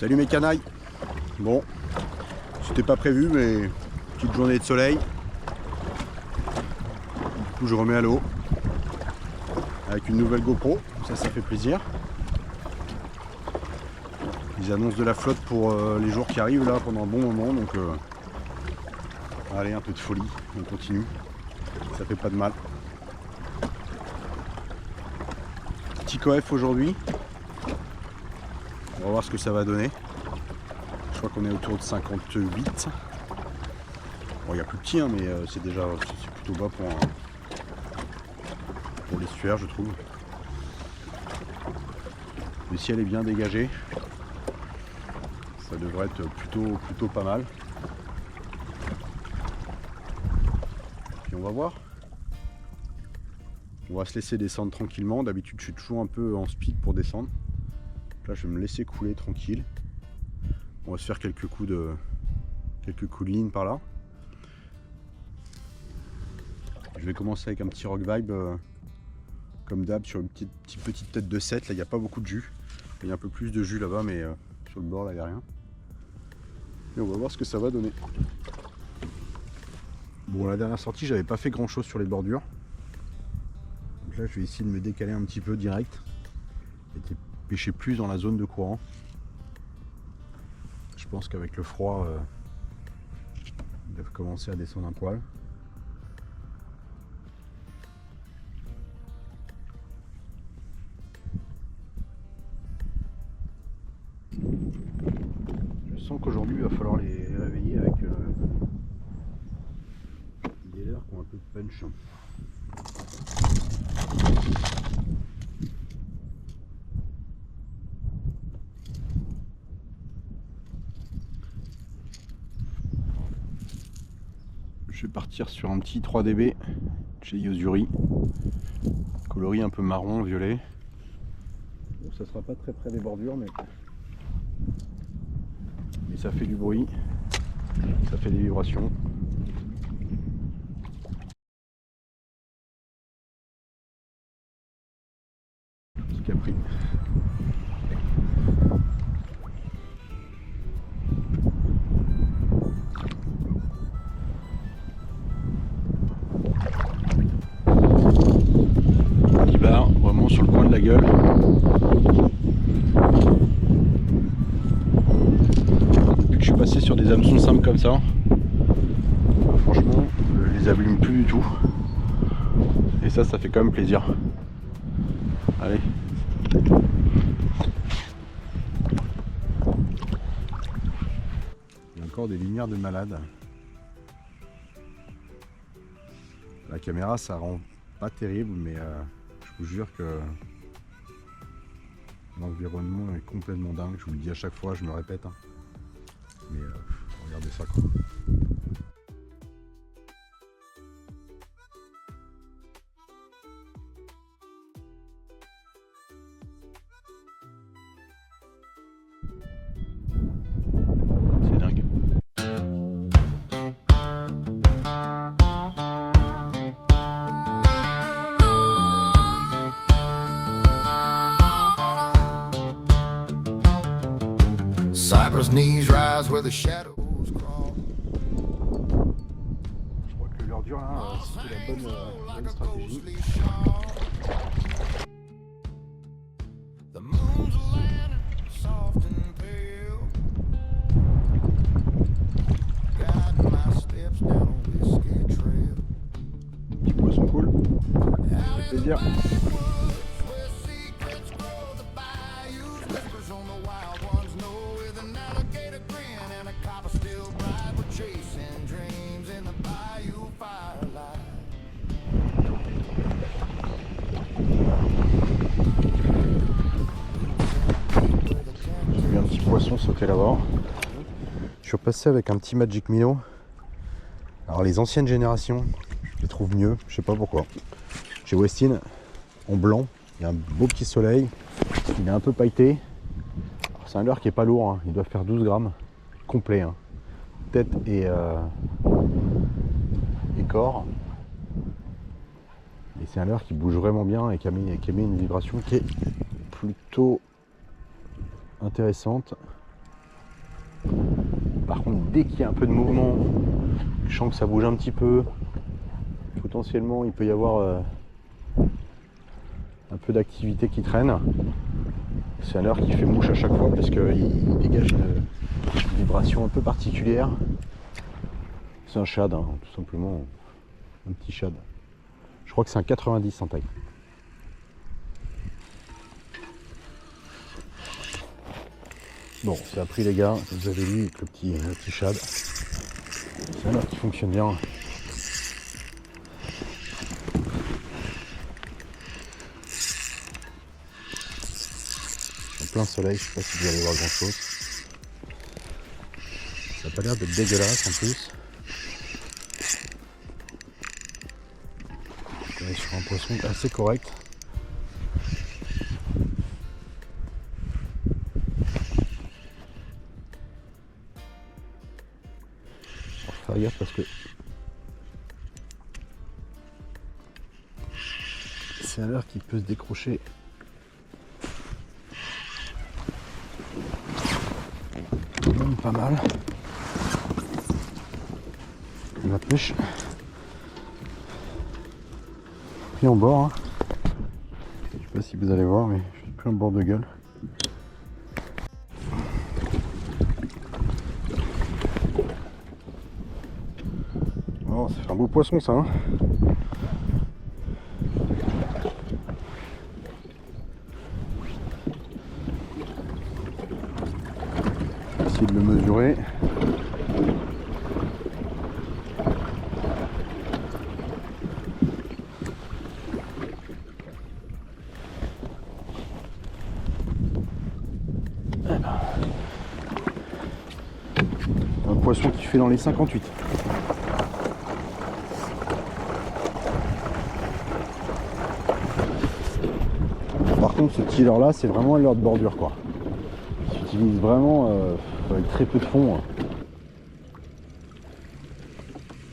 Salut mes canailles. Bon, c'était pas prévu mais petite journée de soleil. Du coup je remets à l'eau avec une nouvelle GoPro, ça fait plaisir. Ils annoncent de la flotte pour les jours qui arrivent là pendant un bon moment, donc allez, un peu de folie, on continue, ça fait pas de mal. Petit coef aujourd'hui, on va voir ce que ça va donner. Je crois qu'on est autour de 58. Bon, il y a plus petit hein, mais c'est plutôt bas pour l'estuaire, je trouve. Le ciel est bien dégagé, ça devrait être plutôt pas mal. Puis on va voir. On va se laisser descendre tranquillement. D'habitude je suis toujours un peu en speed pour descendre. Là je vais me laisser couler tranquille. On va se faire quelques coups de ligne par là. Je vais commencer avec un petit rock vibe comme d'hab sur une petite tête de 7. Là il n'y a pas beaucoup de jus. Il y a un peu plus de jus là-bas mais sur le bord là il n'y a rien. Et on va voir ce que ça va donner. Bon, la dernière sortie j'avais pas fait grand chose sur les bordures. Donc là je vais essayer de me décaler un petit peu direct et de pêcher plus dans la zone de courant. Je pense qu'avec le froid ils doivent commencer à descendre un poil. Je sens qu'aujourd'hui il va falloir les réveiller avec des leurres qui ont un peu de punch. Je vais partir sur un petit 3 dB chez Yozuri, coloris un peu marron, violet. Bon, ça sera pas très près des bordures, mais ça fait du bruit, ça fait des vibrations. Petit capri. Qui barre vraiment sur le coin de la gueule. Depuis que je suis passé sur des hameçons simples comme ça, franchement je les abîme plus du tout. Et ça fait quand même plaisir. Allez. Il y a encore des lumières de malade. La caméra ça rend pas terrible mais je vous jure que l'environnement est complètement dingue. Je vous le dis à chaque fois, je me répète. Hein. Mais regardez ça quoi. C'est dingue. Cypress knees rise where the shadows crawl. Je crois que le leurre dur là, c'était la bonne stratégie. The moon's a lantern, soft and pale, guiding my steps down a whiskey trail. Petit poisson cool, ça fait plaisir. Where secrets grow, the bayou whispers on the wild ones know, with an alligator grin and a copper still bright. We're chasing dreams in the bayou firelight. J'ai vu un petit poisson sauter là-bas. Je suis repassé avec un petit Magic Minnow. Alors les anciennes générations, je les trouve mieux, je sais pas pourquoi. Chez Westin, en blanc, il y a un beau petit soleil, il est un peu pailleté. C'est un leurre qui est pas lourd, hein. Il doit faire 12 grammes, complet. Hein. Tête et corps. Et c'est un leurre qui bouge vraiment bien et qui émet une vibration qui est plutôt intéressante. dès qu'il y a un peu de mouvement, je sens que ça bouge un petit peu, potentiellement il peut y avoir un peu d'activité qui traîne. C'est un leurre qui fait mouche à chaque fois parce qu'il dégage une vibration un peu particulière. C'est un shad, hein, tout simplement, un petit shad. Je crois que c'est un 90 en taille. Bon, c'est appris les gars, vous avez vu le petit shad. C'est un leurre qui fonctionne bien. En plein soleil, je sais pas si vous allez voir grand chose. Ça n'a pas l'air d'être dégueulasse en plus. On est sur un poisson assez correct. On va faire gaffe parce que c'est un leurre qui peut se décrocher. Même pas mal. La pêche. Puis en bord. Hein. Je sais pas si vous allez voir, mais je suis plus en bord de gueule. Oh, ça fait un beau poisson ça. Hein. Essayer de le mesurer. Un poisson qui fait dans les 58. Par contre, ce petit leurre là, c'est vraiment un leurre de bordure quoi. Il s'utilise vraiment avec très peu de fond.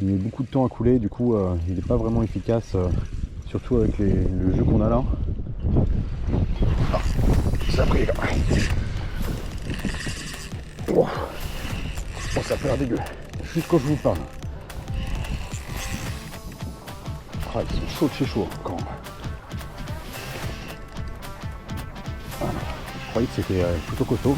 Il met beaucoup de temps à couler, du coup il n'est pas vraiment efficace, surtout avec le jeu qu'on a là. Ah, ça a pris les gars. Oh, ça fait l'air dégueu. Juste quand je vous parle. Ah, ils sont chauds de chez chaud encore. Voilà. Je croyais que c'était plutôt costaud.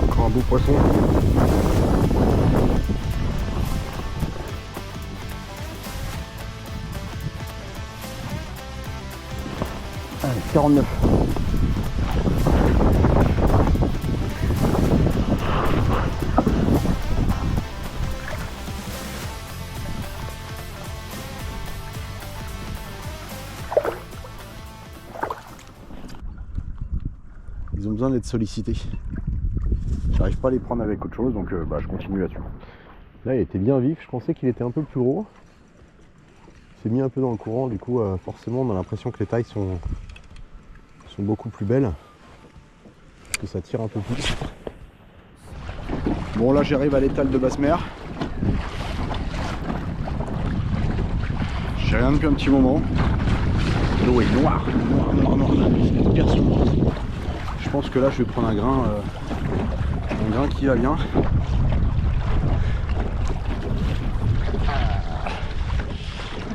Encore un beau poisson. Allez, 49. Ils ont besoin d'être sollicités. J'arrive pas à les prendre avec autre chose, donc je continue là-dessus. Là, il était bien vif. Je pensais qu'il était un peu plus gros. Il s'est mis un peu dans le courant. Du coup, forcément, on a l'impression que les tailles sont beaucoup plus belles. Parce que ça tire un peu plus. Bon, là, j'arrive à l'étal de basse mer. J'ai rien depuis un petit moment. L'eau est noire. C'est pire sur moi. Je pense que là, je vais prendre un grain qui va bien.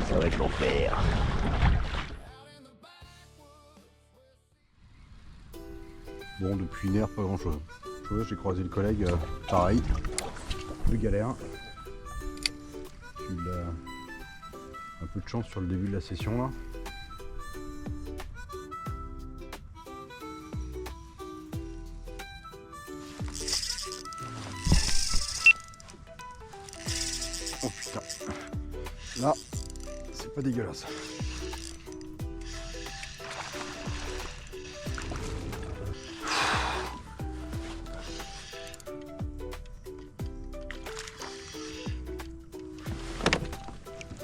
Ça va être l'enfer. Bon, depuis une heure, pas grand chose. J'ai croisé le collègue, pareil, de galère. J'ai eu un peu de chance sur le début de la session là. Oh putain, là, c'est pas dégueulasse.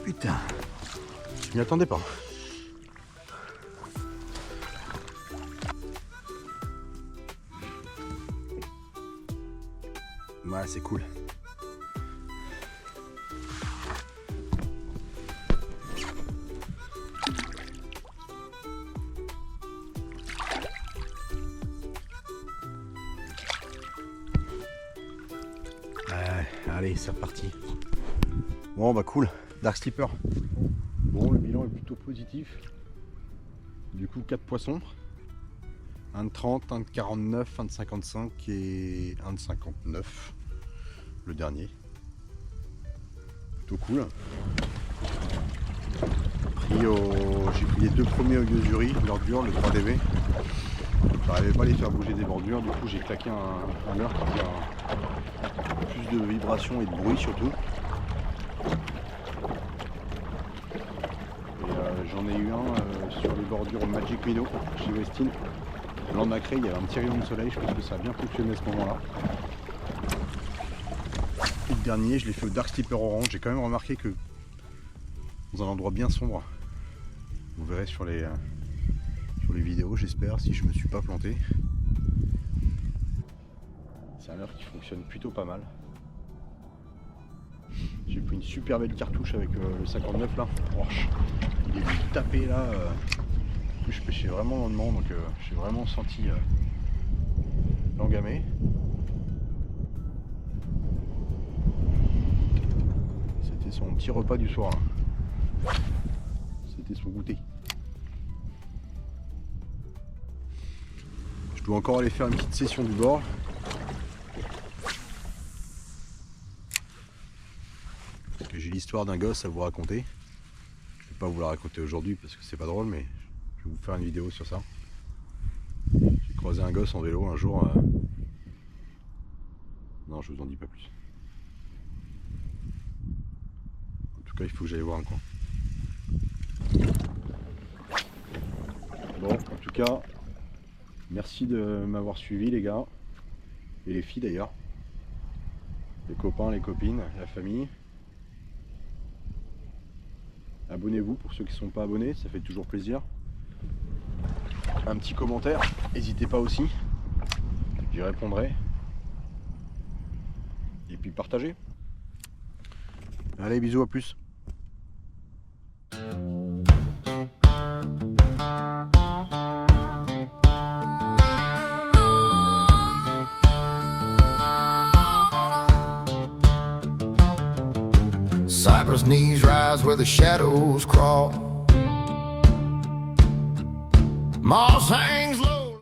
Putain, je m'y attendais pas. Ouais, c'est cool. Allez, c'est reparti. Bon, bah cool. Dark Slipper. Bon, le bilan est plutôt positif. Du coup, 4 poissons. Un de 30, un de 49, un de 55 et un de 59. Le dernier. Plutôt cool. J'ai pris les deux premiers au Yozuri, l'ordure, le 3DV. J'arrivais pas à les faire bouger des bordures, du coup j'ai claqué un leurre qui a plus de vibrations et de bruit surtout. Et j'en ai eu un sur les bordures Magic Minnow chez Westin. Le lendemain, il y avait un petit rayon de soleil, je pense que ça a bien fonctionné à ce moment-là. Et le dernier, je l'ai fait au Dark Slipper orange. J'ai quand même remarqué que dans un endroit bien sombre, vous verrez sur les vidéos, j'espère, si je me suis pas planté. C'est un leurre qui fonctionne plutôt pas mal. J'ai pris une super belle cartouche avec le 59 là. Oh, il est venu taper là. En plus, je pêchais vraiment lentement, donc j'ai vraiment senti l'engamer. C'était son petit repas du soir. Là. C'était son goûter. Je dois encore aller faire une petite session du bord. Parce que j'ai l'histoire d'un gosse à vous raconter. Je vais pas vous la raconter aujourd'hui parce que c'est pas drôle, mais je vais vous faire une vidéo sur ça. J'ai croisé un gosse en vélo un jour. Non, je vous en dis pas plus. En tout cas, il faut que j'aille voir un coin. Bon, en tout cas, merci de m'avoir suivi les gars. Et les filles d'ailleurs. Les copains, les copines, la famille. Abonnez-vous pour ceux qui ne sont pas abonnés, ça fait toujours plaisir. Un petit commentaire, n'hésitez pas aussi. J'y répondrai. Et puis partagez. Allez, bisous, à plus. Cypress knees rise where the shadows crawl. Moss hangs low.